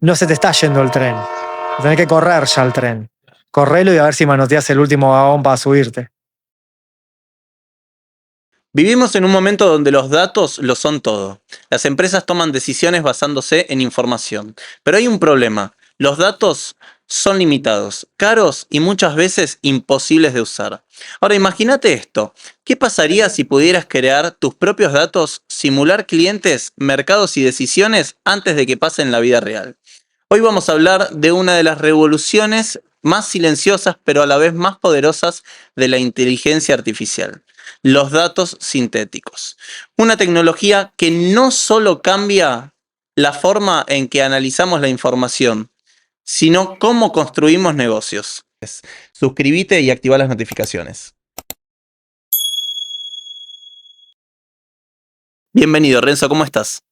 no se te está yendo el tren. Tenés que correr ya el tren. Correlo y a ver si manoteas el último vagón para subirte. Vivimos en un momento donde los datos lo son todo. Las empresas toman decisiones basándose en información. Pero hay un problema. Los datos son limitados, caros y muchas veces imposibles de usar. Ahora imagínate esto. ¿Qué pasaría si pudieras crear tus propios datos, simular clientes, mercados y decisiones antes de que pasen en la vida real? Hoy vamos a hablar de una de las revoluciones más silenciosas pero a la vez más poderosas de la inteligencia artificial: los datos sintéticos. Una tecnología que no solo cambia la forma en que analizamos la información, sino cómo construimos negocios. Suscríbete y activa las notificaciones. Bienvenido, Renzo, ¿cómo estás?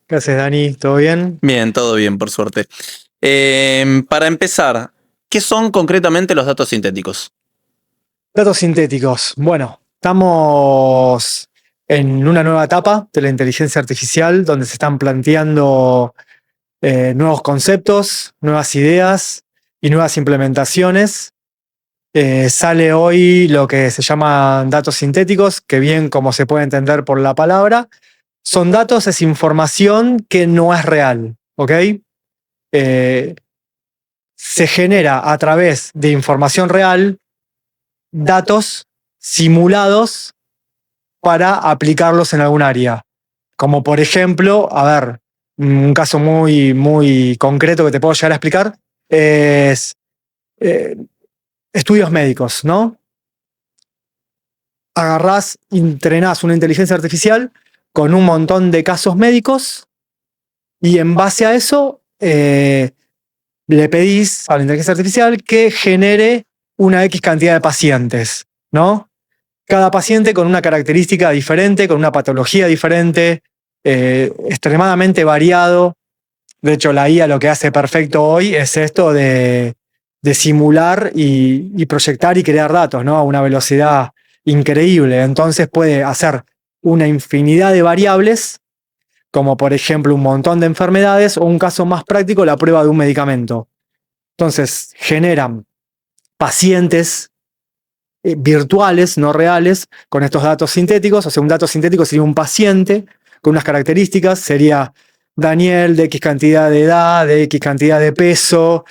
¿Qué haces, Dani? ¿Todo bien? Bien, todo bien, por suerte. Para empezar, ¿qué son concretamente los datos sintéticos? Datos sintéticos. Bueno, estamos en una nueva etapa de la inteligencia artificial donde se están planteando nuevos conceptos, nuevas ideas y nuevas implementaciones. Sale hoy lo que se llama datos sintéticos, que bien como se puede entender por la palabra, son datos, es información que no es real, ¿ok? Se genera a través de información real datos simulados para aplicarlos en algún área. Como por ejemplo, a ver, un caso muy concreto que te puedo llegar a explicar es estudios médicos, ¿no? Agarrás, entrenás una inteligencia artificial con un montón de casos médicos y en base a eso le pedís a la inteligencia artificial que genere una X cantidad de pacientes, ¿no? Cada paciente con una característica diferente, con una patología diferente, extremadamente variado. De hecho, la IA lo que hace perfecto hoy es esto de simular y proyectar y crear datos, ¿no? A una velocidad increíble. Entonces puede hacer una infinidad de variables, como por ejemplo un montón de enfermedades o un caso más práctico, la prueba de un medicamento. Entonces generan pacientes virtuales, no reales, con estos datos sintéticos. O sea, un dato sintético sería un paciente con unas características, sería Daniel de X cantidad de edad, de X cantidad de peso,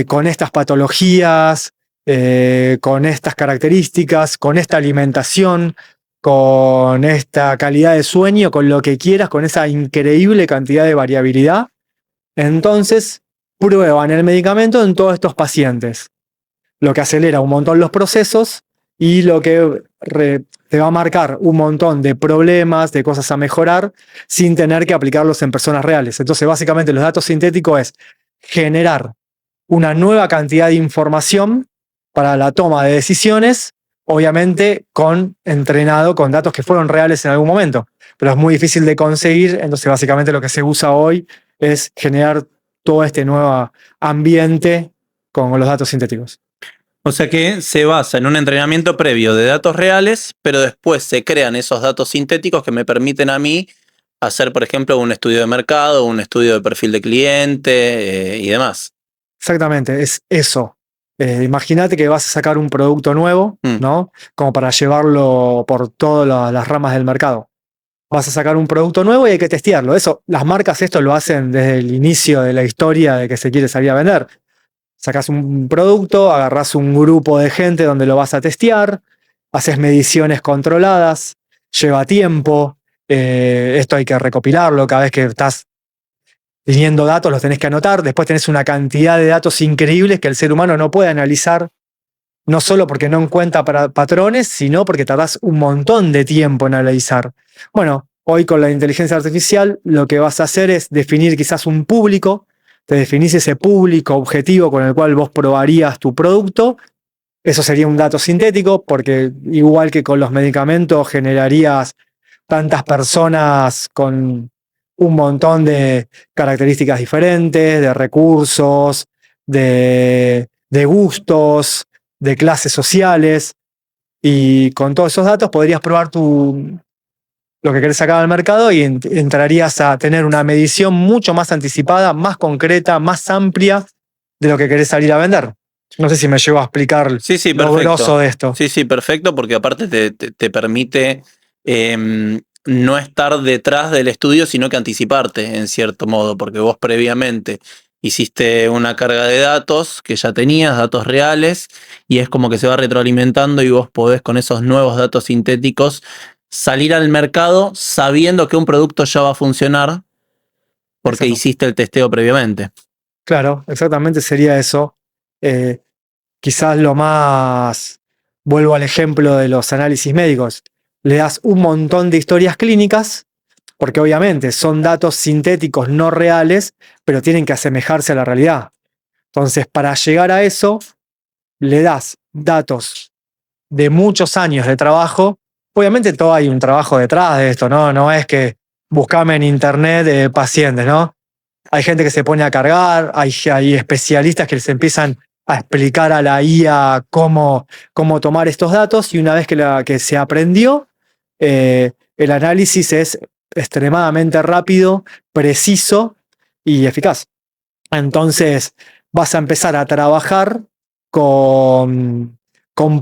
con estas patologías, con estas características, con esta alimentación, con esta calidad de sueño, con lo que quieras, con esa increíble cantidad de variabilidad. Entonces, prueban el medicamento en todos estos pacientes, lo que acelera un montón los procesos y lo que te va a marcar un montón de problemas, de cosas a mejorar, sin tener que aplicarlos en personas reales. Entonces, básicamente, los datos sintéticos es generar una nueva cantidad de información para la toma de decisiones, obviamente entrenado con datos que fueron reales en algún momento, pero es muy difícil de conseguir. Entonces, básicamente, lo que se usa hoy es generar todo este nuevo ambiente con los datos sintéticos. O sea que se basa en un entrenamiento previo de datos reales, pero después se crean esos datos sintéticos que me permiten a mí hacer, por ejemplo, un estudio de mercado, un estudio de perfil de cliente y demás. Exactamente, es eso. Imagínate que vas a sacar un producto nuevo, ¿no? Como para llevarlo por todas las ramas del mercado. Vas a sacar un producto nuevo y hay que testearlo. Eso, las marcas esto lo hacen desde el inicio de la historia de que se quiere salir a vender. Sacás un producto, agarrás un grupo de gente donde lo vas a testear, haces mediciones controladas, lleva tiempo, esto hay que recopilarlo cada vez que estás teniendo datos, los tenés que anotar, después tenés una cantidad de datos increíbles que el ser humano no puede analizar, no solo porque no encuentra patrones, sino porque tardás un montón de tiempo en analizar. Bueno, hoy con la inteligencia artificial lo que vas a hacer es definir quizás un público, te definís ese público objetivo con el cual vos probarías tu producto. Eso sería un dato sintético, porque igual que con los medicamentos generarías tantas personas con un montón de características diferentes, de recursos, de gustos, de clases sociales, y con todos esos datos podrías probar lo que querés sacar al mercado y entrarías a tener una medición mucho más anticipada, más concreta, más amplia de lo que querés salir a vender. No sé si me llevo a explicar Sí, sí, lo perfecto. grosso de esto. Sí, sí, perfecto, porque aparte te permite no estar detrás del estudio, sino que anticiparte en cierto modo, porque vos previamente hiciste una carga de datos que ya tenías, datos reales, y es como que se va retroalimentando y vos podés con esos nuevos datos sintéticos salir al mercado sabiendo que un producto ya va a funcionar porque Exacto. hiciste el testeo previamente. Claro, exactamente sería eso. Quizás lo más, vuelvo al ejemplo de los análisis médicos, le das un montón de historias clínicas, porque obviamente son datos sintéticos no reales, pero tienen que asemejarse a la realidad. Entonces, para llegar a eso, le das datos de muchos años de trabajo. Obviamente todo hay un trabajo detrás de esto, ¿no? No es que buscame en internet pacientes, ¿no? Hay gente que se pone a cargar, hay especialistas que les empiezan a explicar a la IA cómo tomar estos datos y una vez que se aprendió, el análisis es extremadamente rápido, preciso y eficaz. Entonces vas a empezar a trabajar con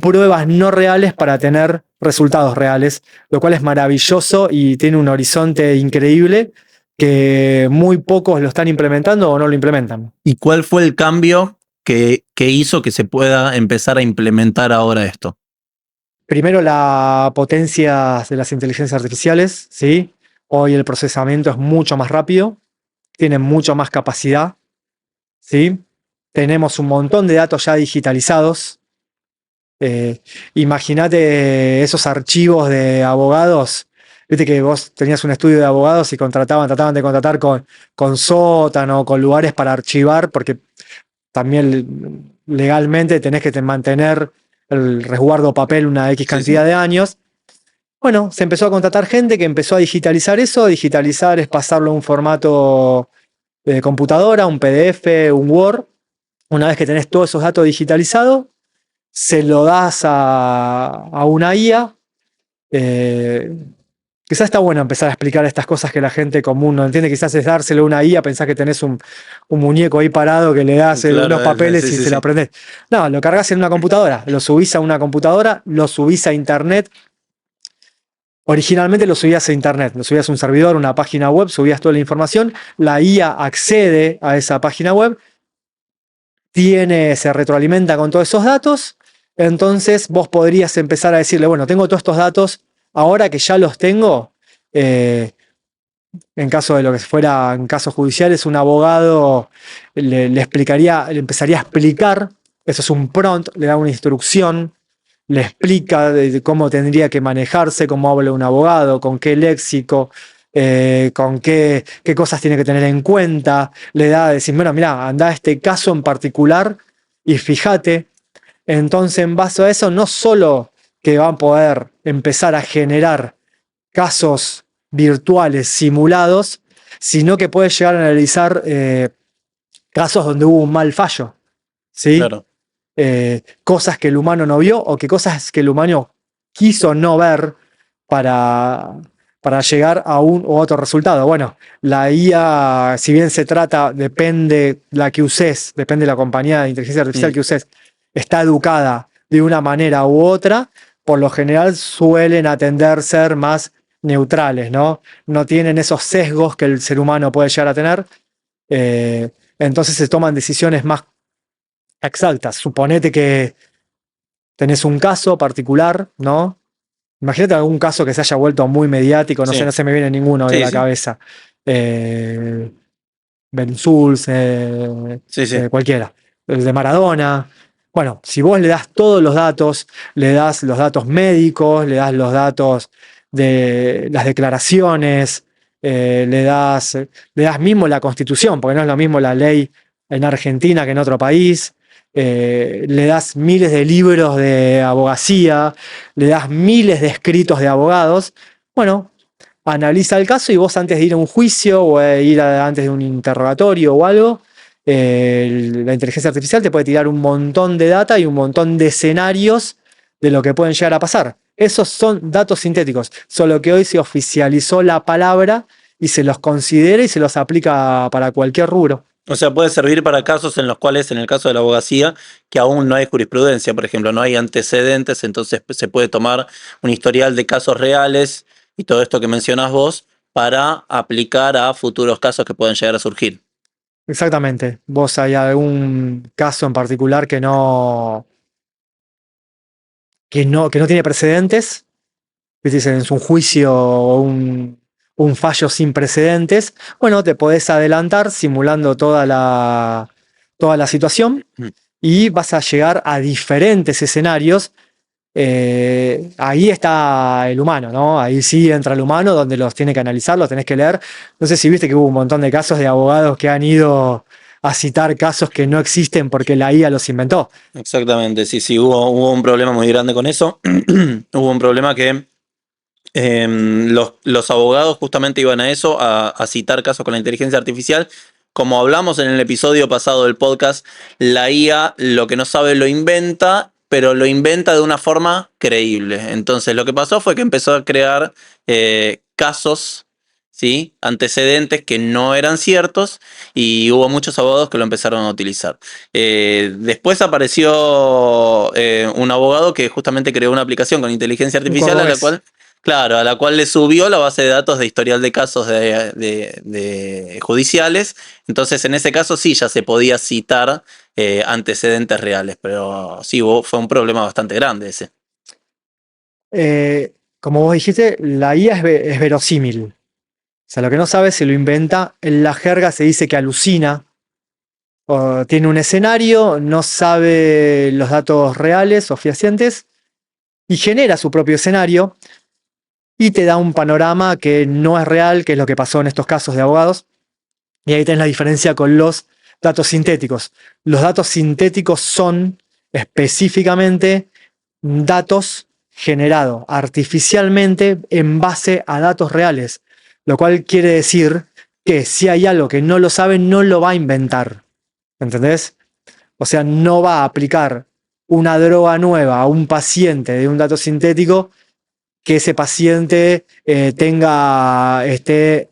pruebas no reales para tener resultados reales, lo cual es maravilloso y tiene un horizonte increíble que muy pocos lo están implementando o no lo implementan. ¿Y cuál fue el cambio que hizo que se pueda empezar a implementar ahora esto? Primero, la potencia de las inteligencias artificiales, ¿sí? Hoy el procesamiento es mucho más rápido, tiene mucho más capacidad, ¿sí? Tenemos un montón de datos ya digitalizados. Imagínate esos archivos de abogados. Viste que vos tenías un estudio de abogados y trataban de contratar con sótano, con lugares para archivar, porque también legalmente tenés que mantener el resguardo papel una X cantidad de años. Bueno, se empezó a contratar gente que empezó a digitalizar eso. Digitalizar es pasarlo a un formato de computadora, un PDF, un Word. Una vez que tenés todos esos datos digitalizados, se lo das a una IA. Quizás está bueno empezar a explicar estas cosas que la gente común no entiende. Quizás es dárselo a una IA, pensás que tenés un muñeco ahí parado que le das unos papeles y se lo aprendés. No, lo cargas en una computadora, lo subís a una computadora, lo subís a internet. Originalmente lo subías a internet, lo subías a un servidor, una página web, subías toda la información, la IA accede a esa página web, se retroalimenta con todos esos datos, entonces vos podrías empezar a decirle, bueno, tengo todos estos datos, ahora que ya los tengo, en caso de lo que fuera en casos judiciales, un abogado le empezaría a explicar, eso es un prompt, le da una instrucción, le explica de cómo tendría que manejarse, cómo habla un abogado, con qué léxico, con qué cosas tiene que tener en cuenta. Le da a decir, bueno, mira, anda a este caso en particular y fíjate. Entonces, en base a eso, no solo que van a poder empezar a generar casos virtuales simulados, sino que puede llegar a analizar casos donde hubo un mal fallo. ¿Sí? Claro. Cosas que el humano no vio o que cosas que el humano quiso no ver para llegar a un u otro resultado. Bueno, la IA, si bien se trata, depende la que uses, depende de la compañía de inteligencia artificial que uses, está educada de una manera u otra, por lo general suelen atender a ser más neutrales, ¿no? No tienen esos sesgos que el ser humano puede llegar a tener. Entonces se toman decisiones más exactas. Suponete que tenés un caso particular, ¿no? Imagínate algún caso que se haya vuelto muy mediático, no sé, no se me viene ninguno de la cabeza. Ben Schultz, cualquiera. El de Maradona. Bueno, si vos le das todos los datos, le das los datos médicos, le das los datos de las declaraciones, le das mismo la Constitución, porque no es lo mismo la ley en Argentina que en otro país. Le das miles de libros de abogacía, le das miles de escritos de abogados. Bueno, analiza el caso y vos antes de ir a un juicio o antes de un interrogatorio o algo, la inteligencia artificial te puede tirar un montón de data y un montón de escenarios de lo que pueden llegar a pasar. Esos son datos sintéticos, solo que hoy se oficializó la palabra y se los considera y se los aplica para cualquier rubro. O sea, puede servir para casos en los cuales, en el caso de la abogacía, que aún no hay jurisprudencia, por ejemplo, no hay antecedentes, entonces se puede tomar un historial de casos reales y todo esto que mencionas vos para aplicar a futuros casos que pueden llegar a surgir. Exactamente. ¿Vos hay algún caso en particular que no tiene precedentes? ¿Viste? Es un juicio o un fallo sin precedentes. Bueno, te podés adelantar simulando toda la situación Mm. y vas a llegar a diferentes escenarios. Ahí está el humano, ¿no? Ahí sí entra el humano, donde los tiene que analizar, los tenés que leer. No sé si viste que hubo un montón de casos de abogados que han ido a citar casos que no existen porque la IA los inventó. Exactamente, sí, sí, hubo un problema muy grande con eso. Hubo un problema que los abogados justamente iban a eso, a citar casos con la inteligencia artificial. Como hablamos en el episodio pasado del podcast, la IA lo que no sabe lo inventa, pero lo inventa de una forma creíble. Entonces lo que pasó fue que empezó a crear casos, ¿sí? Antecedentes que no eran ciertos y hubo muchos abogados que lo empezaron a utilizar. Después apareció un abogado que justamente creó una aplicación con inteligencia Un artificial a la cordobés. cual... Claro, a la cual le subió la base de datos de historial de casos de judiciales. Entonces, en ese caso sí ya se podía citar antecedentes reales, pero sí fue un problema bastante grande ese. Como vos dijiste, la IA es verosímil. O sea, lo que no sabe se lo inventa. En la jerga se dice que alucina. O tiene un escenario, no sabe los datos reales o fehacientes y genera su propio escenario y te da un panorama que no es real, que es lo que pasó en estos casos de abogados. Y ahí tenés la diferencia con los datos sintéticos. Los datos sintéticos son específicamente datos generados artificialmente en base a datos reales, lo cual quiere decir que si hay algo que no lo sabe, no lo va a inventar. ¿Entendés? O sea, no va a aplicar una droga nueva a un paciente de un dato sintético que ese paciente esté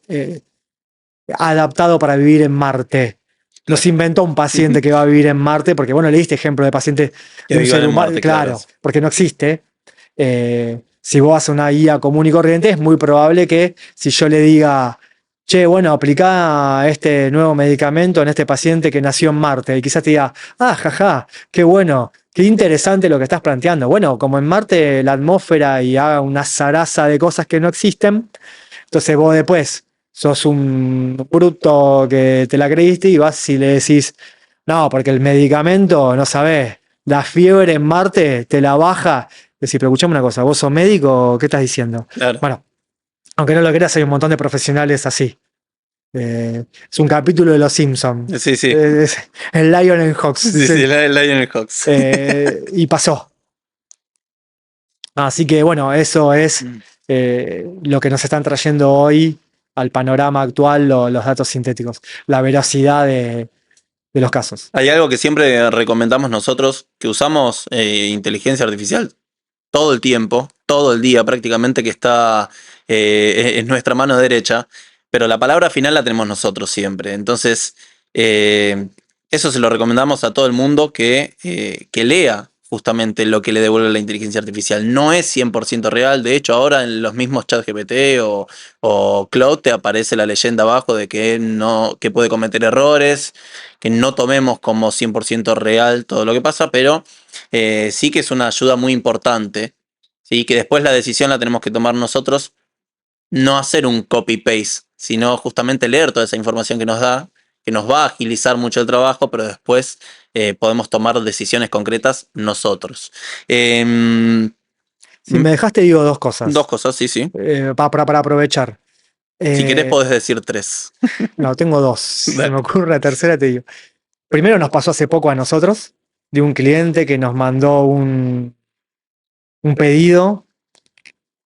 adaptado para vivir en Marte. No se inventó un paciente que va a vivir en Marte, porque bueno, le diste ejemplo de paciente Que de un vivan ser en humano, Marte, claro, claro. porque no existe. Si vos haces una guía común y corriente, es muy probable que si yo le diga, che, bueno, aplicá este nuevo medicamento en este paciente que nació en Marte, y quizás te diga, ah, jaja, qué bueno, qué interesante lo que estás planteando. Bueno, como en Marte la atmósfera y haga una zaraza de cosas que no existen, entonces vos después sos un bruto que te la creíste y vas y le decís, no, porque el medicamento, no sabés, la fiebre en Marte te la baja. Decís, pero escuchame una cosa, ¿vos sos médico? ¿Qué estás diciendo? Claro. Bueno, aunque no lo creas, hay un montón de profesionales así. Es un capítulo de Los Simpsons. Sí, sí. El Lion and Hawks. Sí, sí, el Lionel Hawks. Y pasó. Así que bueno, eso es Mm. lo que nos están trayendo hoy al panorama actual los datos sintéticos, la veracidad de los casos. Hay algo que siempre recomendamos nosotros, que usamos inteligencia artificial todo el tiempo, todo el día prácticamente, que está en nuestra mano derecha, pero la palabra final la tenemos nosotros siempre. Entonces, eso se lo recomendamos a todo el mundo que lea justamente lo que le devuelve la inteligencia artificial. No es 100% real, de hecho ahora en los mismos ChatGPT o Claude te aparece la leyenda abajo de que, no, que puede cometer errores, que no tomemos como 100% real todo lo que pasa, pero sí que es una ayuda muy importante, ¿sí? Que después la decisión la tenemos que tomar nosotros, no hacer un copy-paste, sino justamente leer toda esa información que nos da, que nos va a agilizar mucho el trabajo, pero después podemos tomar decisiones concretas nosotros. Si me dejaste, digo dos Dos cosas cosas, sí, sí. para aprovechar. Si querés Eh, podés decir tres. no, tengo dos. Se Dale. me ocurre la tercera, te digo. Primero nos pasó hace poco a nosotros, de un cliente que nos mandó un pedido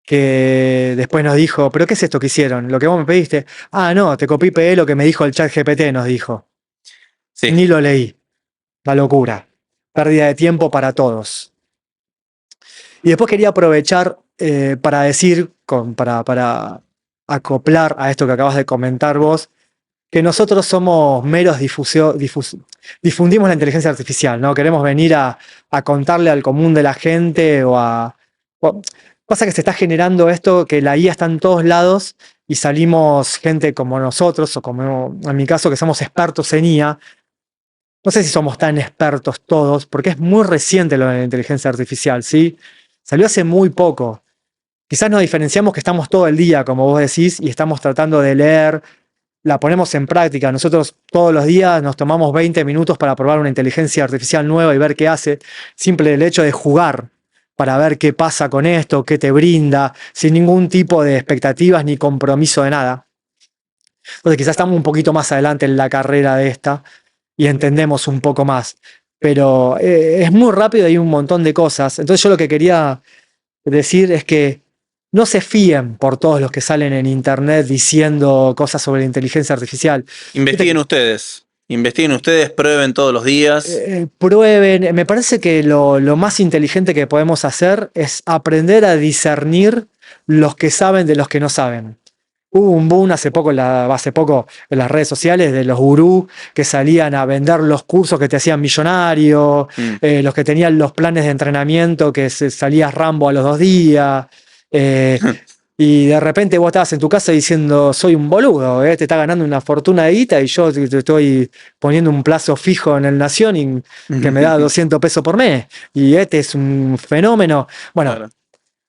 que después nos dijo, ¿pero qué es esto que hicieron? Lo que vos me pediste. Ah, no, te copié y pegué lo que me dijo el chat GPT, nos dijo. Sí. Ni lo leí. La locura. Pérdida de tiempo para todos. Y después quería aprovechar para decir, para acoplar a esto que acabas de comentar vos, que nosotros somos meros difundimos la inteligencia artificial, ¿no? Queremos venir a contarle al común de la gente pasa que se está generando esto, que la IA está en todos lados y salimos gente como nosotros, o como en mi caso, que somos expertos en IA. No sé si somos tan expertos todos, porque es muy reciente lo de la inteligencia artificial, ¿sí? Salió hace muy poco. Quizás nos diferenciamos que estamos todo el día, como vos decís, y estamos tratando de leer, la ponemos en práctica. Nosotros todos los días nos tomamos 20 minutos para probar una inteligencia artificial nueva y ver qué hace. Simple el hecho de jugar para ver qué pasa con esto, qué te brinda, sin ningún tipo de expectativas ni compromiso de nada. Entonces quizás estamos un poquito más adelante en la carrera de esta y entendemos un poco más. Pero es muy rápido y hay un montón de cosas. Entonces yo lo que quería decir es que no se fíen por todos los que salen en internet diciendo cosas sobre la inteligencia artificial. Investiguen ustedes, prueben todos los días. Prueben. Me parece que lo más inteligente que podemos hacer es aprender a discernir los que saben de los que no saben. Hubo un boom hace poco en las redes sociales de los gurús que salían a vender los cursos que te hacían millonario, los que tenían los planes de entrenamiento que salías Rambo a los 2 días. Y de repente vos estabas en tu casa diciendo, soy un boludo, te está ganando una fortuna de guita y yo te estoy poniendo un plazo fijo en el Nación y que me da 200 pesos por mes. Y este es un fenómeno. Bueno, claro.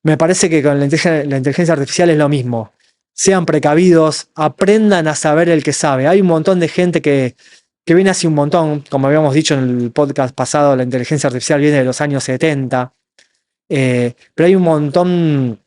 Me parece que con la inteligencia artificial es lo mismo. Sean precavidos, aprendan a saber el que sabe. Hay un montón de gente que viene hace un montón, como habíamos dicho en el podcast pasado, la inteligencia artificial viene de los años 70, pero hay un montón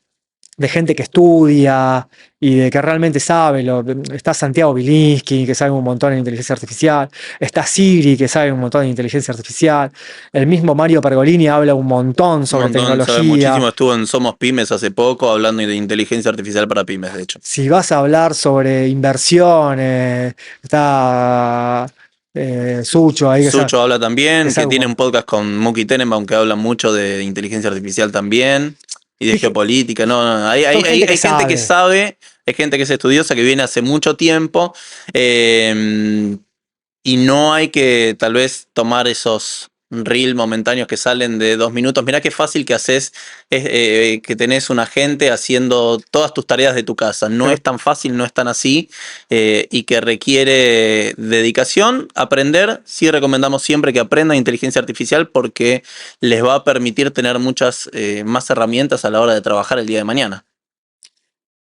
de gente que estudia y de que realmente sabe. Está Santiago Bilinsky, que sabe un montón de inteligencia artificial. Está Siri, que sabe un montón de inteligencia artificial. El mismo Mario Pergolini habla un montón sobre tecnología. Sabe muchísimo, estuvo en Somos Pymes hace poco hablando de inteligencia artificial para pymes, de hecho. Si vas a hablar sobre inversiones, está Sucho ahí. Sucho habla también, que tiene un podcast con Muki Tenenbaum que habla mucho de inteligencia artificial también. Y de geopolítica, hay gente que sabe, hay gente que es estudiosa, que viene hace mucho tiempo, y no hay que tal vez tomar esos reel momentáneos que salen de 2 minutos. Mirá qué fácil que haces, que tenés un agente haciendo todas tus tareas de tu casa. No es tan fácil, no es tan así, y que requiere dedicación. Aprender, sí recomendamos siempre que aprendan inteligencia artificial porque les va a permitir tener muchas más herramientas a la hora de trabajar el día de mañana.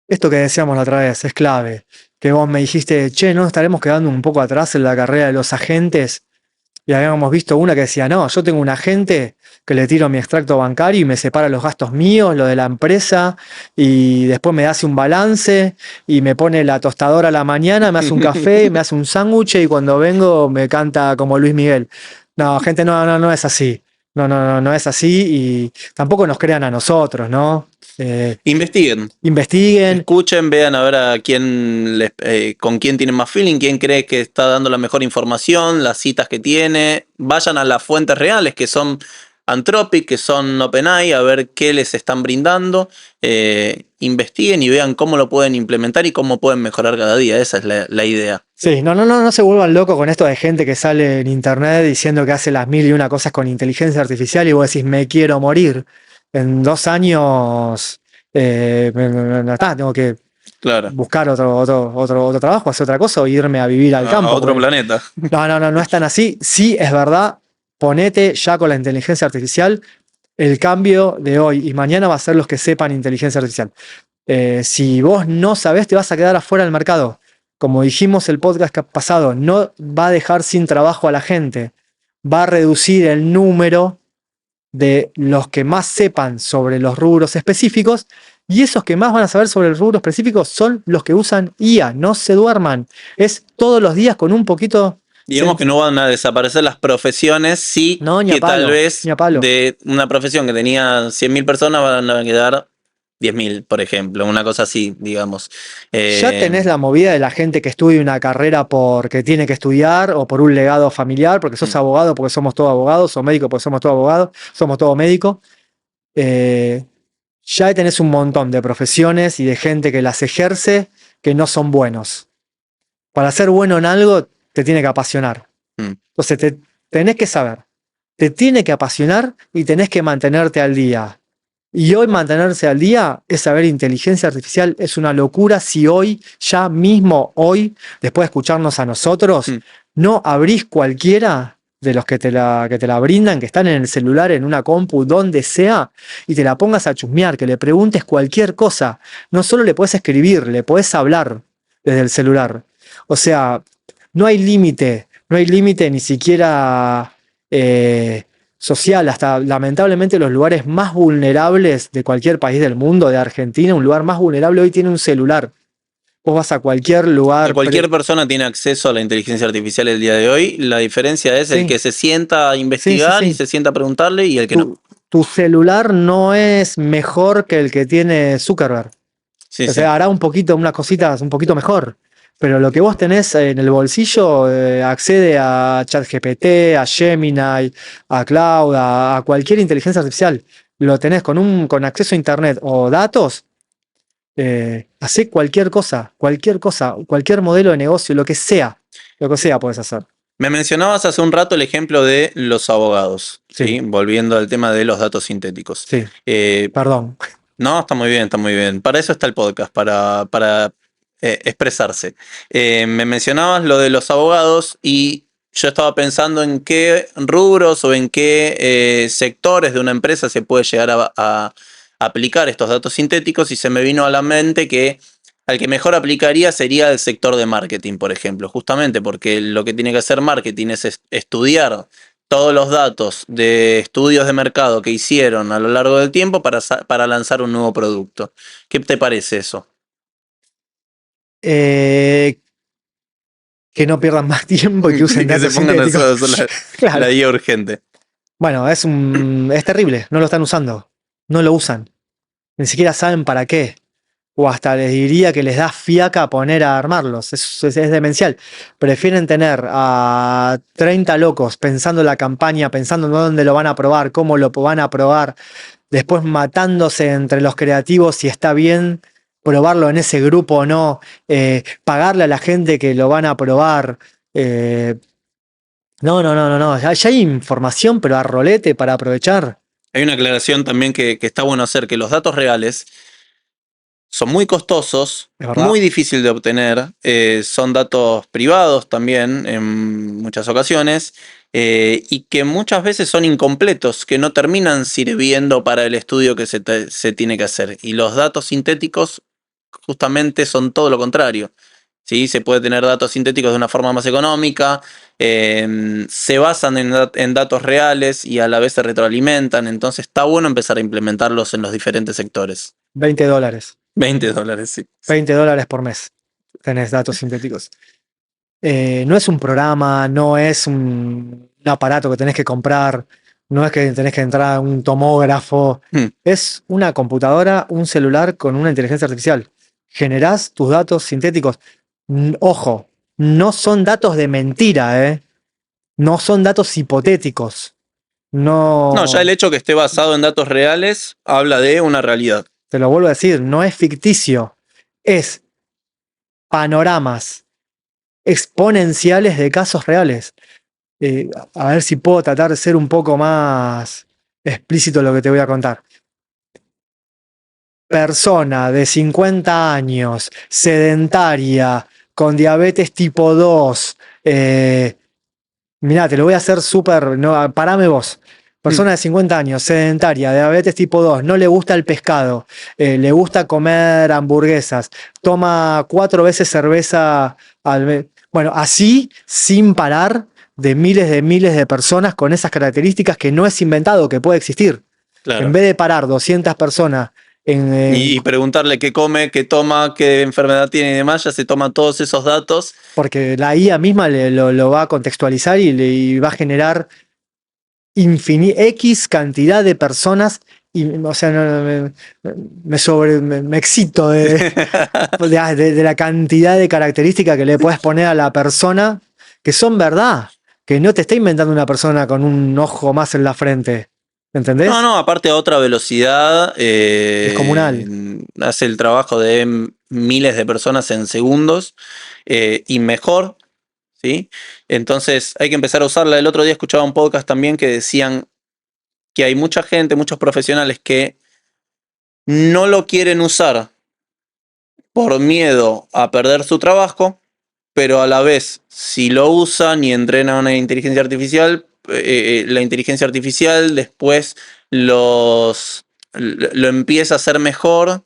Esto que decíamos la otra vez es clave, que vos me dijiste, che, ¿no estaremos quedando un poco atrás en la carrera de los agentes? Y habíamos visto una que decía, no, yo tengo un agente que le tiro mi extracto bancario y me separa los gastos míos, lo de la empresa, y después me hace un balance y me pone la tostadora a la mañana, me hace un café, me hace un sándwich y cuando vengo me canta como Luis Miguel. No, gente, no es así. No es así y tampoco nos crean a nosotros, ¿no? Investiguen. Escuchen, vean a ver a quién con quién tienen más feeling, quién cree que está dando la mejor información, las citas que tiene. Vayan a las fuentes reales que son Anthropic, que son OpenAI, a ver qué les están brindando. Investiguen y vean cómo lo pueden implementar y cómo pueden mejorar cada día. Esa es la idea. Sí, no se vuelvan locos con esto de gente que sale en internet diciendo que hace las 1001 cosas con inteligencia artificial y vos decís, me quiero morir. En 2 años tengo que buscar otro trabajo, hacer otra cosa o irme a vivir al campo. A otro planeta. No es tan así. Sí, es verdad, ponete ya con la inteligencia artificial. El cambio de hoy y mañana va a ser los que sepan inteligencia artificial. Si vos no sabés, te vas a quedar afuera del mercado. Como dijimos el podcast pasado, no va a dejar sin trabajo a la gente. Va a reducir el número de los que más sepan sobre los rubros específicos, y esos que más van a saber sobre el rubro específico son los que usan IA. No se duerman. Es todos los días con un poquito... Digamos que no van a desaparecer las profesiones, sí, que tal vez de una profesión que tenía 100.000 personas van a quedar 10.000, por ejemplo, una cosa así, digamos. Ya tenés la movida de la gente que estudia una carrera porque tiene que estudiar o por un legado familiar, porque sos abogado, porque somos todos abogados, o médico porque somos todos abogados, somos todos médicos. ya tenés un montón de profesiones y de gente que las ejerce que no son buenos. Para ser bueno en algo, te tiene que apasionar. Entonces, tenés que saber, te tiene que apasionar y tenés que mantenerte al día. Y hoy mantenerse al día es saber inteligencia artificial, es una locura si hoy, ya mismo hoy, después de escucharnos a nosotros, no abrís cualquiera de los que te la brindan, que están en el celular, en una compu, donde sea, y te la pongas a chusmear, que le preguntes cualquier cosa. No solo le podés escribir, le podés hablar desde el celular. O sea, no hay límite ni siquiera social. Hasta lamentablemente los lugares más vulnerables de cualquier país del mundo, de Argentina, un lugar más vulnerable hoy tiene un celular. Vos vas a cualquier lugar. Cualquier persona tiene acceso a la inteligencia artificial el día de hoy. La diferencia es el que se sienta a investigar y se sienta a preguntarle y el que no. Tu celular no es mejor que el que tiene Zuckerberg. O sea, hará unas cositas un poquito mejor. Pero lo que vos tenés en el bolsillo accede a ChatGPT, a Gemini, a Cloud, a cualquier inteligencia artificial. Lo tenés con acceso a internet o datos. Hacé cualquier cosa, cualquier modelo de negocio, lo que sea podés hacer. Me mencionabas hace un rato el ejemplo de los abogados, ¿sí? Volviendo al tema de los datos sintéticos. Sí. Perdón. No, está muy bien. Para eso está el podcast, para expresarse. Me mencionabas lo de los abogados y yo estaba pensando en qué rubros o en qué sectores de una empresa se puede llegar a aplicar estos datos sintéticos y se me vino a la mente que al que mejor aplicaría sería el sector de marketing, por ejemplo, justamente porque lo que tiene que hacer marketing es estudiar todos los datos de estudios de mercado que hicieron a lo largo del tiempo para lanzar un nuevo producto. ¿Qué te parece eso? Que no pierdan más tiempo y que usen datos sintéticos. Claro. La guía urgente. Bueno, es terrible, no lo están usando, no lo usan, ni siquiera saben para qué, o hasta les diría que les da fiaca poner a armarlos, es demencial. Prefieren tener a 30 locos pensando en la campaña, pensando en dónde lo van a probar, cómo lo van a probar, después matándose entre los creativos si está bien probarlo en ese grupo o no, pagarle a la gente que lo van a probar. No. Ya hay información, pero a rolete para aprovechar. Hay una aclaración también que está bueno hacer, que los datos reales son muy costosos, muy difícil de obtener, son datos privados también en muchas ocasiones, y que muchas veces son incompletos, que no terminan sirviendo para el estudio que se tiene que hacer. Y los datos sintéticos justamente son todo lo contrario. ¿Sí? Se puede tener datos sintéticos de una forma más económica, se basan en datos reales y a la vez se retroalimentan, entonces está bueno empezar a implementarlos en los diferentes sectores. $20. $20, sí. $20 por mes tenés datos sintéticos. No es un programa, no es un aparato que tenés que comprar, no es que tenés que entrar a un tomógrafo, es una computadora, un celular con una inteligencia artificial. Generás tus datos sintéticos. Ojo, no son datos de mentira, no son datos hipotéticos. No, ya el hecho que esté basado en datos reales habla de una realidad. Te lo vuelvo a decir, no es ficticio, es panoramas exponenciales de casos reales. A ver si puedo tratar de ser un poco más explícito lo que te voy a contar. Persona de 50 años, sedentaria, con diabetes tipo 2. Mirá, te lo voy a hacer súper. No, parame vos. Persona de 50 años, sedentaria, diabetes tipo 2, no le gusta el pescado, le gusta comer hamburguesas, toma 4 veces cerveza al mes. Bueno, así, sin parar, de miles de personas con esas características que no es inventado, que puede existir. Claro. En vez de parar 200 personas y preguntarle qué come, qué toma, qué enfermedad tiene y demás, ya se toman todos esos datos. Porque la IA misma lo va a contextualizar y va a generar X cantidad de personas. Y, o sea, me excito de la cantidad de características que le puedes poner a la persona, que son verdad, que no te está inventando una persona con un ojo más en la frente. ¿Entendés? No, no, aparte a otra velocidad, Descomunal. hace el trabajo de miles de personas en segundos y mejor, ¿sí? Entonces hay que empezar a usarla. El otro día escuchaba un podcast también que decían que hay mucha gente, muchos profesionales que no lo quieren usar por miedo a perder su trabajo, pero a la vez, si lo usan y entrenan una inteligencia artificial, la inteligencia artificial después lo empieza a hacer mejor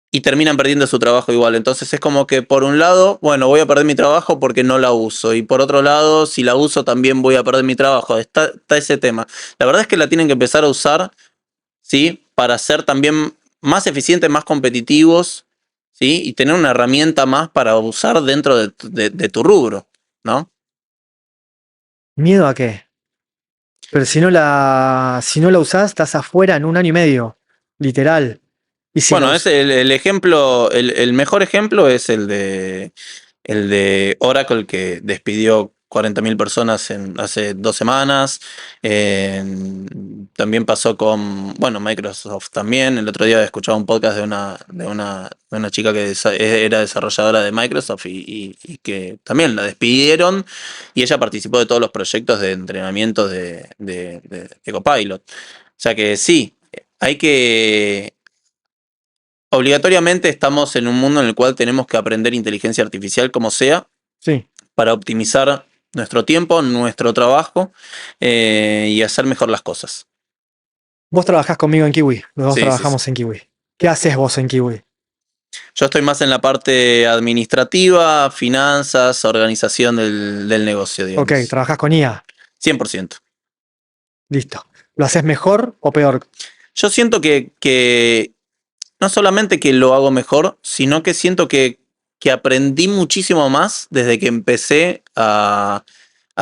y terminan perdiendo su trabajo igual. Entonces es como que por un lado, bueno, voy a perder mi trabajo porque no la uso. Y por otro lado, si la uso también voy a perder mi trabajo. Está ese tema. La verdad es que la tienen que empezar a usar, ¿sí? Para ser también más eficientes, más competitivos, ¿sí? Y tener una herramienta más para usar dentro de tu rubro, ¿no? ¿Miedo a qué? Pero si no la usás, estás afuera en 1 año y medio. Literal. Y si la Bueno, es us- el ejemplo, el mejor ejemplo es el de Oracle, que despidió 40.000 personas hace 2 semanas. También pasó con, bueno, Microsoft también. El otro día escuchaba un podcast de una chica que era desarrolladora de Microsoft y que también la despidieron y ella participó de todos los proyectos de entrenamiento de Copilot. O sea que sí, hay que... Obligatoriamente estamos en un mundo en el cual tenemos que aprender inteligencia artificial como sea Sí. para optimizar nuestro tiempo, nuestro trabajo y hacer mejor las cosas. Vos trabajás conmigo en Kiwi. Los dos Sí, sí, sí. trabajamos en Kiwi. ¿Qué haces vos en Kiwi? Yo estoy más en la parte administrativa, finanzas, organización del negocio, Ok, digamos. trabajás con IA. 100%. Listo. ¿Lo haces mejor o peor? Yo siento que no solamente que lo hago mejor, sino que siento que aprendí muchísimo más desde que empecé a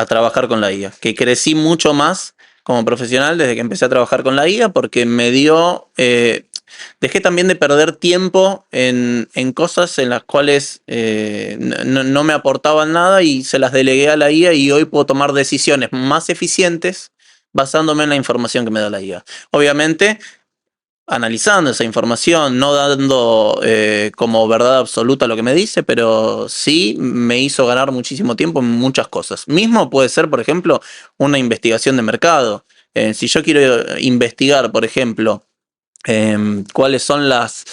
trabajar con la IA, que crecí mucho más como profesional desde que empecé a trabajar con la IA porque me dio, dejé también de perder tiempo en cosas en las cuales no me aportaban nada y se las delegué a la IA y hoy puedo tomar decisiones más eficientes basándome en la información que me da la IA. Obviamente analizando esa información, no dando como verdad absoluta lo que me dice, pero sí me hizo ganar muchísimo tiempo en muchas cosas. Mismo puede ser, por ejemplo, una investigación de mercado. Si yo quiero investigar, por ejemplo, cuáles son las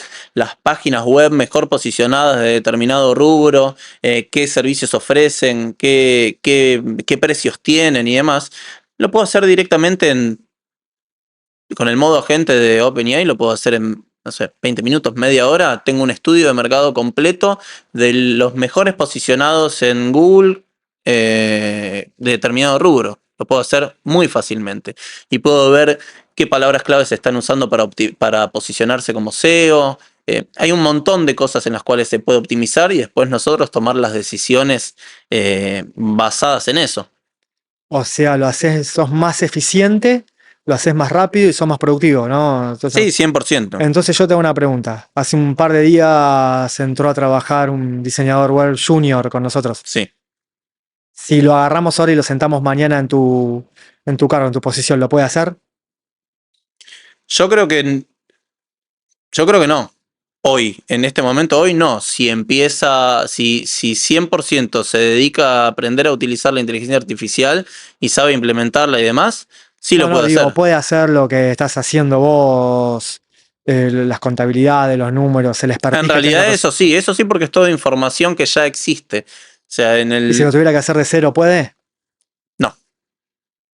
páginas web mejor posicionadas de determinado rubro, qué servicios ofrecen, qué precios tienen y demás, lo puedo hacer directamente con el modo agente de OpenAI, lo puedo hacer en, no sé, 20 minutos, media hora. Tengo un estudio de mercado completo de los mejores posicionados en Google de determinado rubro. Lo puedo hacer muy fácilmente. Y puedo ver qué palabras claves se están usando para posicionarse como SEO. Hay un montón de cosas en las cuales se puede optimizar y después nosotros tomar las decisiones basadas en eso. O sea, sos más eficiente, lo haces más rápido y sos más productivo, ¿no? Sí, 100%. Entonces yo te hago una pregunta. Hace un par de días entró a trabajar un diseñador web junior con nosotros. Sí. Si lo agarramos ahora y lo sentamos mañana en tu cargo, en tu posición, ¿lo puede hacer? Yo creo que Yo creo que no. Hoy, en este momento, hoy no. Si 100% se dedica a aprender a utilizar la inteligencia artificial y sabe implementarla y demás, sí No, lo no, puede digo, hacer. puede hacer lo que estás haciendo vos, las contabilidades, los números, el En expertise que tenga. realidad, eso sí, porque es toda información que ya existe. O sea, Y si lo tuviera que hacer de cero, ¿puede? No.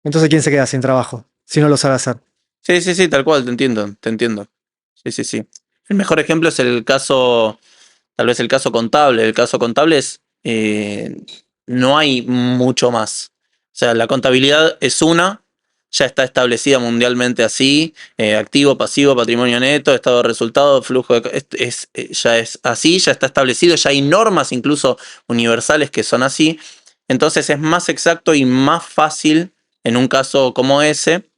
Entonces, ¿quién se queda sin trabajo? Si no lo sabe hacer. Sí, sí, sí, tal cual, te entiendo, te entiendo. Sí, sí, sí. El mejor ejemplo es el caso, tal vez el caso contable. El caso contable es, no hay mucho más. O sea, la contabilidad es ya está establecida mundialmente así, activo, pasivo, patrimonio neto, estado de resultado, flujo de... ya es así, ya está establecido, ya hay normas incluso universales que son así. Entonces es más exacto y más fácil en un caso como ese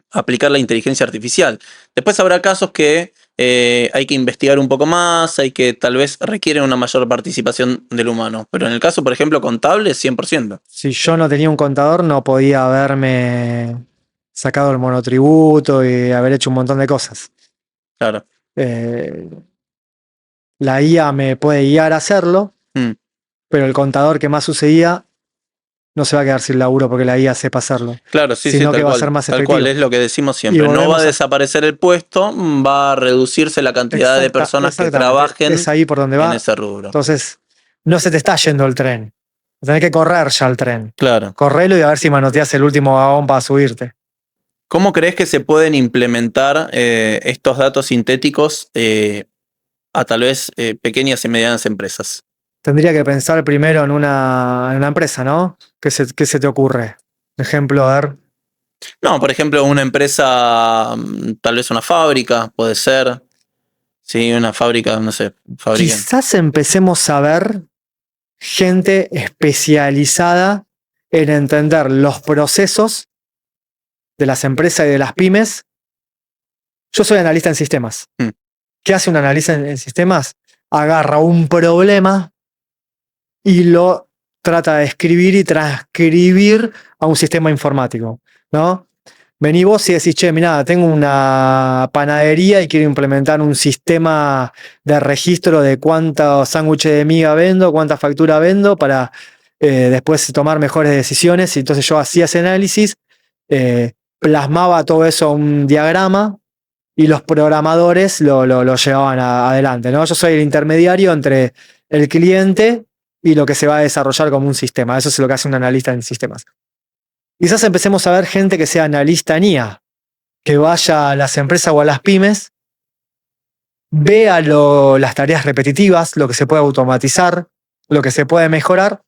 aplicar la inteligencia artificial. Después habrá casos que hay que investigar un poco más, hay que tal vez requieren una mayor participación del humano. Pero en el caso, por ejemplo, contable, 100%. Si yo no tenía un contador, no podía verme. sacado el monotributo y haber hecho un montón de cosas. Claro. La IA me puede guiar a hacerlo, pero el contador que más sucedía no se va a quedar sin laburo porque la IA sepa hacerlo. Claro, sí, sino sí, que tal va a cual, ser más tal efectivo. cual, es lo que decimos Y siempre. No va volvemos a a- desaparecer el puesto, va a reducirse la cantidad de personas que Exactamente. trabajen Es ahí por donde en va. ese rubro. Entonces, no se te está yendo el tren. Tenés que correr ya el tren. Claro. Correlo y a ver si manoteas el último vagón para subirte. ¿Cómo crees que se pueden implementar estos datos sintéticos a tal vez pequeñas y medianas empresas? Tendría que pensar primero en una empresa, ¿no? ¿Qué se te ocurre? Ejemplo, a ver. No, por ejemplo, una empresa, tal vez una fábrica, puede ser. Sí, una fábrica, no sé, fabrican. Quizás empecemos a ver gente especializada en entender los procesos de las empresas y de las pymes. Yo soy analista en sistemas. ¿Qué hace un analista en sistemas? Agarra un problema y lo trata de escribir y transcribir a un sistema informático, ¿no? Vení vos y decís, che, mirá, tengo una panadería y quiero implementar un sistema de registro de cuántos sándwiches de miga vendo, cuántas facturas vendo para después tomar mejores decisiones. Y entonces yo hacía ese análisis, plasmaba todo eso a un diagrama y los programadores lo llevaban adelante, ¿no? Yo soy el intermediario entre el cliente y lo que se va a desarrollar como un sistema. Eso es lo que hace un analista en sistemas. Quizás empecemos a ver gente que sea analista en IA, que vaya a las empresas o a las pymes, vea las tareas repetitivas, lo que se puede automatizar, lo que se puede mejorar,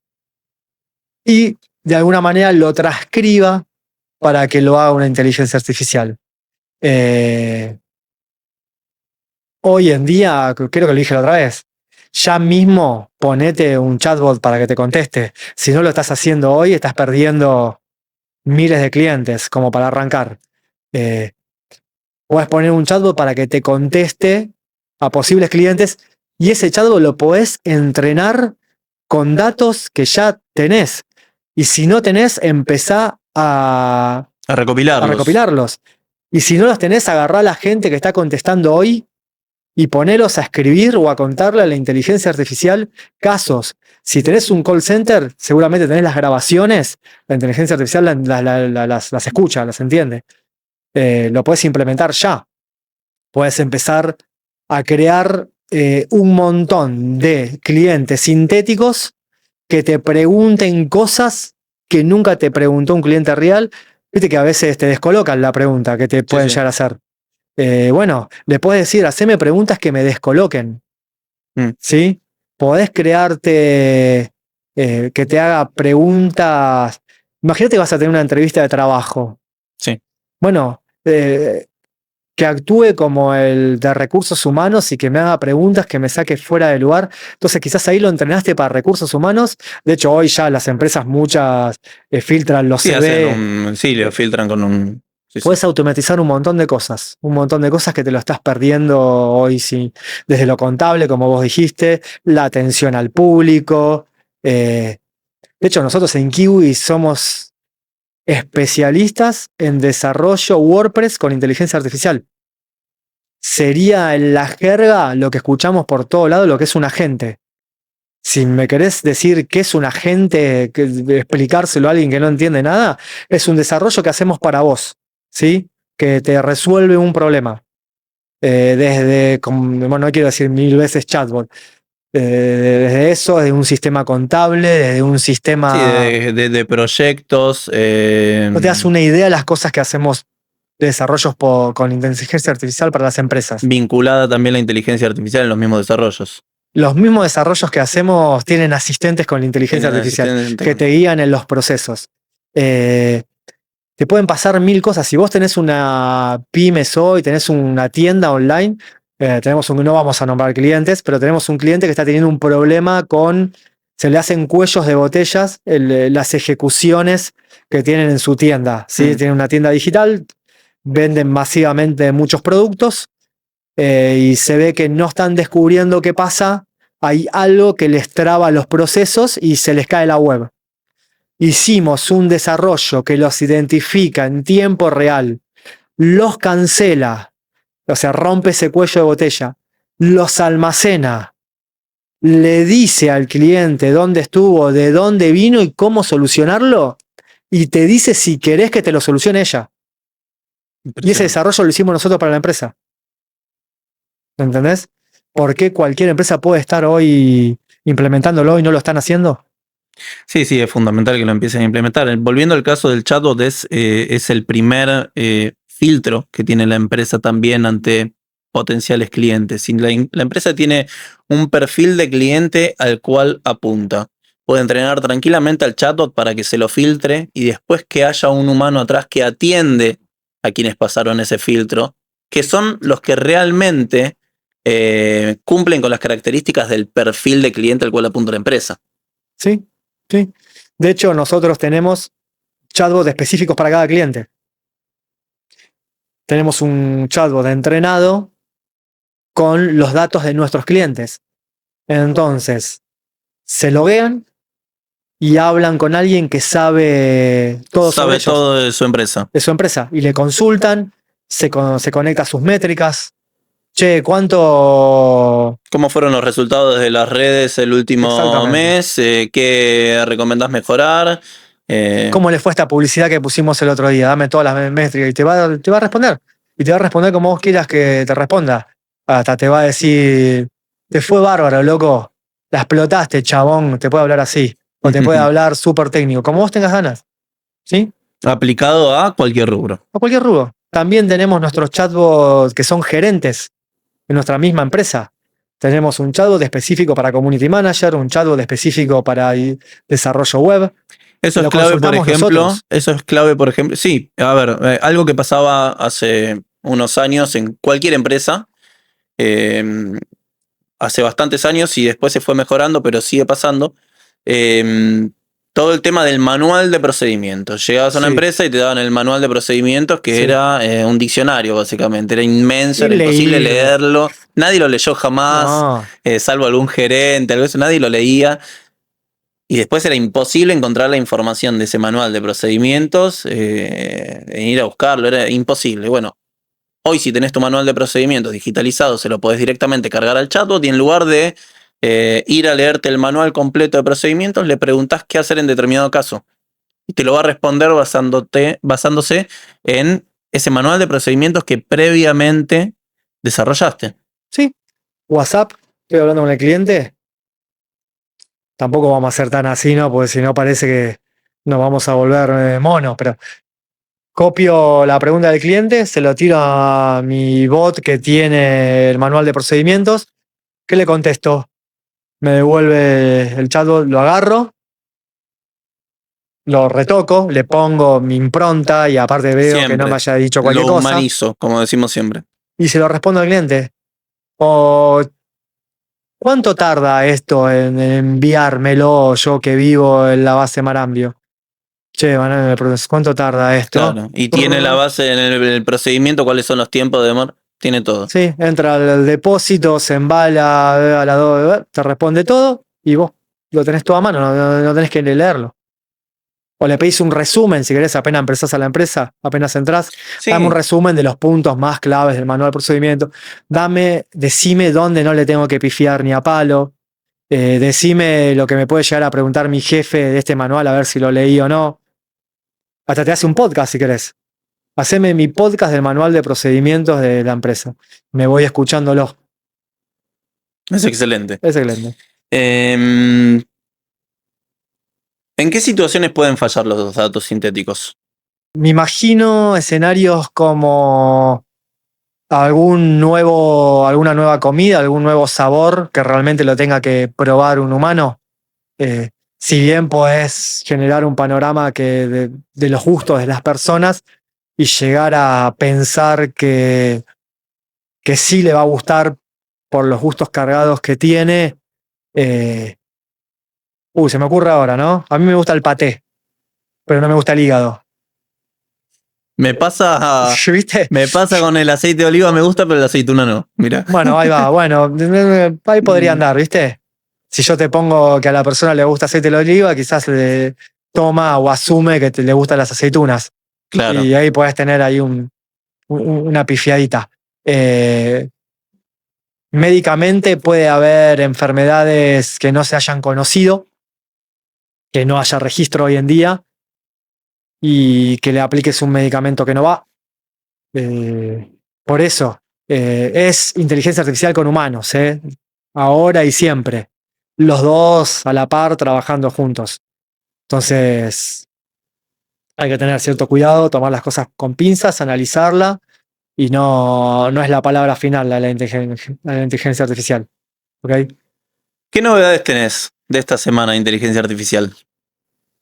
y de alguna manera lo transcriba para que lo haga una inteligencia artificial. Hoy en día, creo que lo dije la otra vez, ya mismo ponete un chatbot para que te conteste. Si no lo estás haciendo hoy, estás perdiendo miles de clientes como para arrancar. Puedes poner un chatbot para que te conteste a posibles clientes y ese chatbot lo podés entrenar con datos que ya tenés. Y si no tenés, empezá a recopilarlos. Y si no los tenés, agarrá a la gente que está contestando hoy y ponelos a escribir o a contarle a la inteligencia artificial casos. Si tenés un call center, seguramente tenés las grabaciones, la inteligencia artificial las escucha, las entiende. Lo puedes implementar ya. Puedes empezar a crear un montón de clientes sintéticos que te pregunten cosas que nunca te preguntó un cliente real. Viste que a veces te descolocan la pregunta que te pueden llegar a hacer. Bueno, le puedes decir, haceme preguntas que me descoloquen. ¿Sí? Podés crearte que te haga preguntas. Imagínate que vas a tener una entrevista de trabajo. Sí. Bueno, que actúe como el de recursos humanos y que me haga preguntas que me saque fuera de lugar. Entonces quizás ahí lo entrenaste para recursos humanos. De hecho, hoy ya las empresas muchas filtran los CV. Sí, lo filtran con un... Sí, puedes automatizar un montón de cosas que te lo estás perdiendo hoy, sí, desde lo contable, como vos dijiste, la atención al público. De hecho, nosotros en Kiwi somos especialistas en desarrollo WordPress con inteligencia artificial. Sería en la jerga lo que escuchamos por todo lado, lo que es un agente. Si me querés decir qué es un agente, explicárselo a alguien que no entiende nada, es un desarrollo que hacemos para vos, ¿sí? Que te resuelve un problema. Bueno, no quiero decir 1000 veces chatbot. Desde eso, desde un sistema contable, desde un sistema... Sí, de proyectos. No te das una idea de las cosas que hacemos de desarrollos con inteligencia artificial para las empresas. Vinculada también la inteligencia artificial en los mismos desarrollos. Los mismos desarrollos que hacemos tienen asistentes con la inteligencia artificial que te guían en los procesos. Te pueden pasar 1000 cosas. Si vos tenés una pymes hoy, tenés una tienda online, no vamos a nombrar clientes, pero tenemos un cliente que está teniendo un problema se le hacen cuellos de botellas las ejecuciones que tienen en su tienda. ¿Sí? Tienen una tienda digital, venden masivamente muchos productos y se ve que no están descubriendo qué pasa. Hay algo que les traba los procesos y se les cae la web. hicimos un desarrollo que los identifica en tiempo real, los cancela, o sea, rompe ese cuello de botella, los almacena, le dice al cliente dónde estuvo, de dónde vino y cómo solucionarlo, y te dice si querés que te lo solucione ella. Y ese desarrollo lo hicimos nosotros para la empresa. ¿Entendés? ¿Por qué cualquier empresa puede estar hoy implementándolo y no lo están haciendo? Sí, sí, es fundamental que lo empiecen a implementar. Volviendo al caso del chatbot, es el primer filtro que tiene la empresa también ante potenciales clientes. Si la empresa tiene un perfil de cliente al cual apunta, puede entrenar tranquilamente al chatbot para que se lo filtre y después que haya un humano atrás que atiende a quienes pasaron ese filtro, que son los que realmente cumplen con las características del perfil de cliente al cual apunta la empresa. Sí, sí. De hecho, nosotros tenemos chatbots específicos para cada cliente. Tenemos un chatbot entrenado con los datos de nuestros clientes. Entonces, se loguean y hablan con alguien que sabe todo sobre ellos, todo de su empresa. de su empresa, y le consultan, se conecta a sus métricas. Che, ¿cuánto? ¿Cómo fueron los resultados de las redes el último mes? ¿Qué recomendás mejorar? ¿Cómo le fue esta publicidad que pusimos el otro día? Dame todas las métricas y te va a responder. Y te va a responder como vos quieras que te responda. Hasta te va a decir, te fue bárbaro, loco. La explotaste, chabón. Te puede hablar así. O te puede hablar súper técnico, como vos tengas ganas. ¿Sí? Aplicado a cualquier rubro. A cualquier rubro. También tenemos nuestros chatbots que son gerentes en nuestra misma empresa. Tenemos un chatbot específico para community manager, un chatbot específico para desarrollo web. Eso es clave, por ejemplo. Eso es clave, por ejemplo. Sí, a ver, algo que pasaba hace unos años en cualquier empresa, hace bastantes años y después se fue mejorando, pero sigue pasando. Todo el tema del manual de procedimientos. Llegabas a una empresa y te daban el manual de procedimientos, que era un diccionario, básicamente. Era inmenso, era imposible leerlo. Nadie lo leyó jamás, salvo algún gerente, algo de eso, nadie lo leía. Y después era imposible encontrar la información de ese manual de procedimientos, ir a buscarlo, era imposible. Bueno, hoy si tenés tu manual de procedimientos digitalizado, se lo podés directamente cargar al chatbot y en lugar de ir a leerte el manual completo de procedimientos, le preguntás qué hacer en determinado caso. Y te lo va a responder basándose en ese manual de procedimientos que previamente desarrollaste. Sí. WhatsApp, estoy hablando con el cliente. Tampoco vamos a ser tan así, ¿no? Porque si no parece que nos vamos a volver monos, pero copio la pregunta del cliente, se lo tiro a mi bot que tiene el manual de procedimientos. ¿Qué le contesto? Me devuelve el chatbot, lo agarro, lo retoco, le pongo mi impronta y aparte veo siempre que no me haya dicho cualquier cosa. Lo humanizo, como decimos siempre. Y se lo respondo al cliente. O, ¿cuánto tarda esto en enviármelo yo que vivo en la base Marambio? Che, Manuel, ¿cuánto tarda esto? Claro, y tiene la base en el procedimiento, cuáles son los tiempos de demora. Tiene todo. Sí, entra al depósito, se embala a la 2, te responde todo y vos lo tenés todo a mano, no tenés que leerlo. O le pedís un resumen, si querés, apenas empezás a la empresa, apenas entrás, sí. Dame un resumen de los puntos más claves del manual de procedimiento. Decime dónde no le tengo que pifiar ni a palo. Decime lo que me puede llegar a preguntar mi jefe de este manual, a ver si lo leí o no. Hasta te hace un podcast si querés. Haceme mi podcast del manual de procedimientos de la empresa. Me voy escuchándolo. Es excelente. Es excelente. ¿En qué situaciones pueden fallar los datos sintéticos? Me imagino escenarios como alguna nueva comida, algún nuevo sabor que realmente lo tenga que probar un humano. Si bien podés generar un panorama de los gustos de las personas y llegar a pensar que sí le va a gustar por los gustos cargados que tiene. Se me ocurre ahora, ¿no? A mí me gusta el paté, pero no me gusta el hígado. Me pasa ¿Viste? Me pasa con el aceite de oliva, me gusta, pero la aceituna no. Mira. Bueno, ahí va. Bueno, ahí podría andar, ¿viste? Si yo te pongo que a la persona le gusta aceite de oliva, quizás le toma o asume que le gustan las aceitunas. Claro. Y ahí podés tener ahí una pifiadita. Médicamente puede haber enfermedades que no se hayan conocido, que no haya registro hoy en día y que le apliques un medicamento que no va. Por eso, es inteligencia artificial con humanos, ahora y siempre. Los dos a la par trabajando juntos. Entonces, hay que tener cierto cuidado, tomar las cosas con pinzas, analizarla, y no es la palabra final la inteligencia artificial. ¿Okay? ¿Qué novedades tenés de esta semana de inteligencia artificial?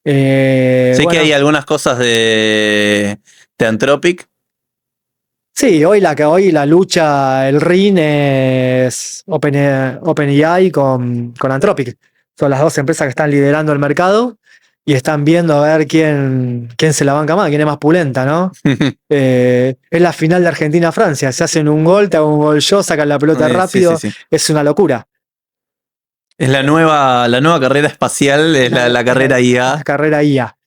Sé que hay algunas cosas de Anthropic. Sí, hoy la lucha, el ring es OpenAI con Anthropic. Son las dos empresas que están liderando el mercado y están viendo a ver quién se la banca más, quién es más pulenta, ¿no? Es la final de Argentina-Francia. Se hacen un gol, te hago un gol yo, sacan la pelota rápido. Sí. Es una locura. Es la nueva carrera espacial, es la carrera IA. La carrera IA.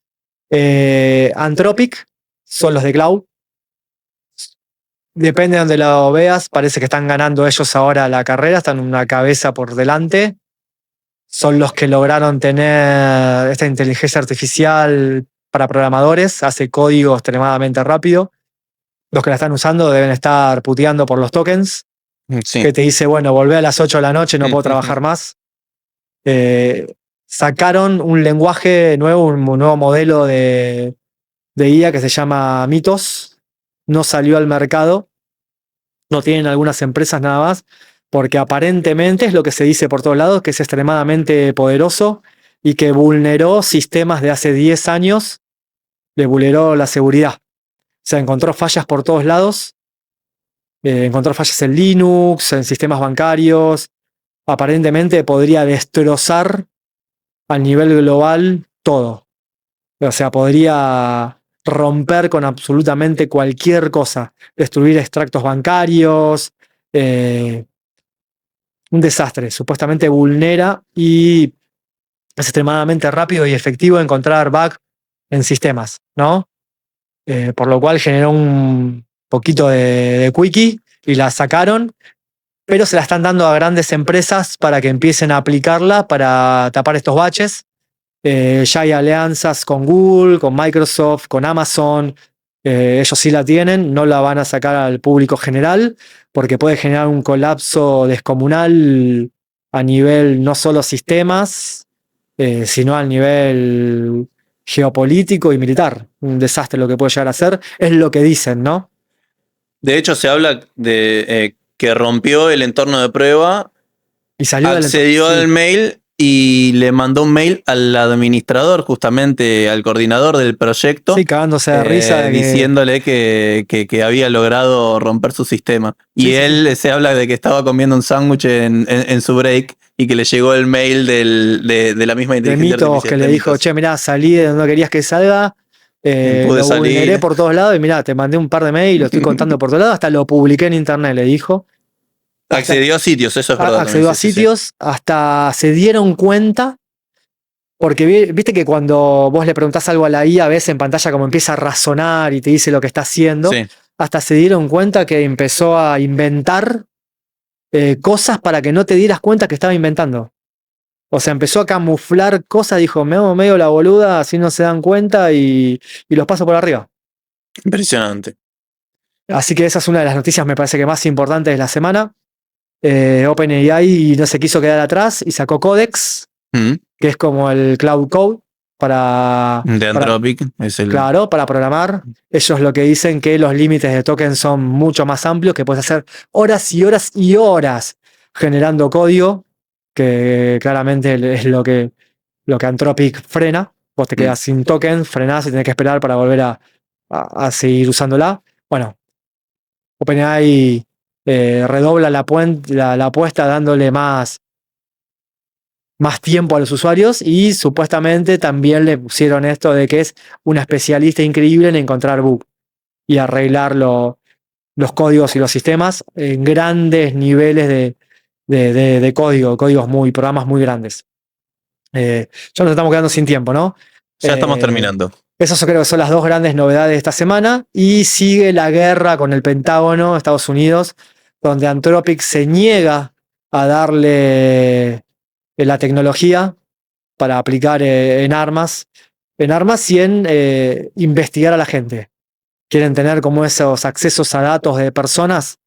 Anthropic son los de cloud. Depende de donde lo veas, parece que están ganando ellos ahora la carrera, están una cabeza por delante. Son los que lograron tener esta inteligencia artificial para programadores, hace código extremadamente rápido. Los que la están usando deben estar puteando por los tokens, sí. Que te dice, bueno, volvé a las 8 de la noche, no puedo trabajar más. Sacaron un lenguaje nuevo, un nuevo modelo de IA que se llama Mythos. No salió al mercado, no tienen algunas empresas nada más, porque aparentemente es lo que se dice por todos lados, que es extremadamente poderoso y que vulneró sistemas de hace 10 años, le vulneró la seguridad. O sea, encontró fallas por todos lados, encontró fallas en Linux, en sistemas bancarios. Aparentemente podría destrozar a nivel global todo. O sea, podría romper con absolutamente cualquier cosa, destruir extractos bancarios, un desastre. Supuestamente vulnera y es extremadamente rápido y efectivo encontrar bugs en sistemas, ¿no? Por lo cual generó un poquito de quickie y la sacaron, pero se la están dando a grandes empresas para que empiecen a aplicarla para tapar estos baches. Ya hay alianzas con Google, con Microsoft, con Amazon. Ellos sí la tienen, no la van a sacar al público general porque puede generar un colapso descomunal a nivel no solo sistemas, sino a nivel geopolítico y militar. Un desastre lo que puede llegar a ser, es lo que dicen, ¿no? De hecho, se habla de que rompió el entorno de prueba, y salió accedió al mail y le mandó un mail al administrador, justamente al coordinador del proyecto. Sí, cagándose de risa. Diciéndole que había logrado romper su sistema. Y él se habla de que estaba comiendo un sándwich en su break y que le llegó el mail de la misma inteligencia artificial. Que le dijo, che, mirá, salí de donde no querías que salga. Lo vulneré por todos lados y mirá, te mandé un par de mails, lo estoy contando por todos lados, hasta lo publiqué en internet, le dijo. Accedió a sitios, eso es verdad. Accedió a sitios, hasta se dieron cuenta, porque viste que cuando vos le preguntás algo a la IA, ves en pantalla como empieza a razonar y te dice lo que está haciendo, hasta se dieron cuenta que empezó a inventar cosas para que no te dieras cuenta que estaba inventando. O sea, empezó a camuflar cosas, dijo, me hago medio la boluda, así no se dan cuenta y los paso por arriba. Impresionante. Así que esa es una de las noticias, me parece que más importantes de la semana. OpenAI no se quiso quedar atrás y sacó Codex, que es como el Cloud Code de Anthropic. Claro, para programar. Ellos lo que dicen que los límites de token son mucho más amplios, que puedes hacer horas y horas y horas generando código, que claramente es lo que Anthropic frena. Vos te quedas sin token, frenás y tenés que esperar para volver a seguir usándola. Bueno, OpenAI redobla la apuesta dándole más tiempo a los usuarios y supuestamente también le pusieron esto de que es una especialista increíble en encontrar bugs y arreglar los códigos y los sistemas en grandes niveles de códigos programas muy grandes. Ya nos estamos quedando sin tiempo, ¿no? Ya estamos Eh, terminando. Esas yo creo que son las dos grandes novedades de esta semana. Y sigue la guerra con el Pentágono, Estados Unidos, donde Anthropic se niega a darle la tecnología para aplicar en armas y en investigar a la gente. Quieren tener como esos accesos a datos de personas.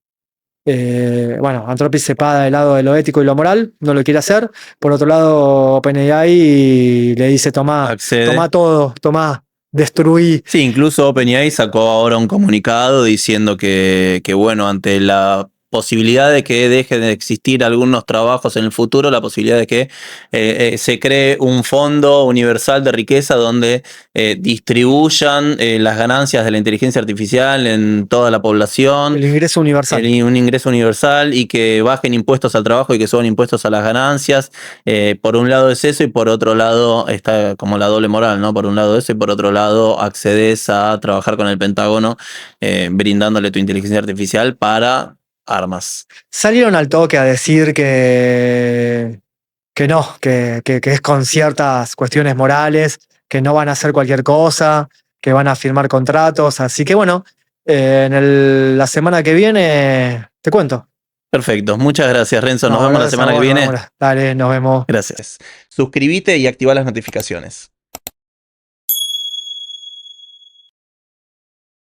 Bueno, Anthropic se para del lado de lo ético y lo moral, no lo quiere hacer. Por otro lado, OpenAI le dice, tomá Accede. todo, tomá, destruí. Sí, incluso OpenAI sacó ahora un comunicado diciendo que bueno, ante la posibilidad de que dejen de existir algunos trabajos en el futuro, la posibilidad de que se cree un fondo universal de riqueza donde distribuyan las ganancias de la inteligencia artificial en toda la población. El ingreso universal. Un ingreso universal y que bajen impuestos al trabajo y que suban impuestos a las ganancias. Por un lado es eso y por otro lado está como la doble moral, ¿no? Por un lado eso y por otro lado accedes a trabajar con el Pentágono brindándole tu inteligencia artificial para armas. Salieron al toque a decir que no, que es con ciertas cuestiones morales, que no van a hacer cualquier cosa, que van a firmar contratos. Así que bueno, la semana que viene te cuento. Perfecto, muchas gracias Renzo, nos No, vemos la gracias a semana que vos, nos viene. vemos. Dale, nos vemos. Gracias. Suscríbete y activa las notificaciones.